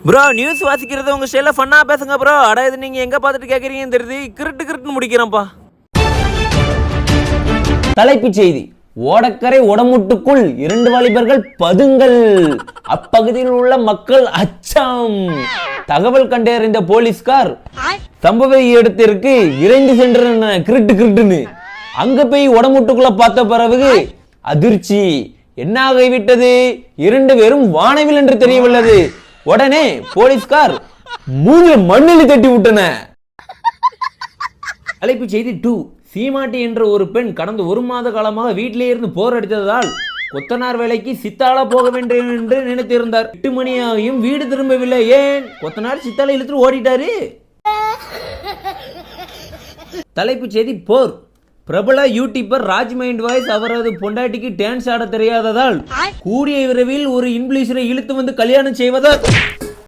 Bro news வாசிக்கிறது உங்க ஸ்டைல ஃபன்னா பேசுங்க ப்ரோ. அட இது நீங்க எங்க பார்த்துட்டு கேக்குறீங்கன்னு தெரியுது. கிருட்டு முடிக்கிறேன்ப்பா. தலைப்புச் செய்தி: ஓடக்கரை உடமுட்டுக்குள் 2 வாலிபர்கள் பதுங்கல். அப்பகுதியில் உள்ள மக்கள் அச்சம். தகவல் கண்டறிந்த போலீஸ்கார் சம்பவ இடத்திற்கு விரைந்து சென்ற கிருட்டுன்னு அங்க போய் உடமுட்டுக்குள்ள பார்த்த பிறகு அதிர்ச்சி. என்ன ஆகிவிட்டது? 2 பேரும் வானவில் என்று தெரியவில்லை. உடனே போலீஸ்கார் மூஞ்சில மண்ணில் தட்டி விட்டன. தலைப்புச் செய்தி 2: சீமாட்டி என்ற ஒரு பெண் கடந்த 1 மாத காலமாக வீட்டிலே இருந்து போர் அடித்ததால் கொத்தனார் வேலைக்கு சித்தாளா போக வேண்டும் என்று நினைத்திருந்தார். 8 மணியாகியும் வீடு திரும்பவில்லை. ஏன்? கொத்தனார் சித்தாளை இழுத்து ஓடிட்டாரு. தலைப்புச் செய்தி 4: பிரபல யூடியூபர் ராஜ்மைண்ட் வாய்ஸ் அவரது பொண்டாட்டிக்கு டான்ஸ் ஆட தெரியாததால் கூடிய விரைவில் ஒரு இன்ஃப்ளூயன்சரை இழுத்து வந்து கல்யாணம் செய்வதால்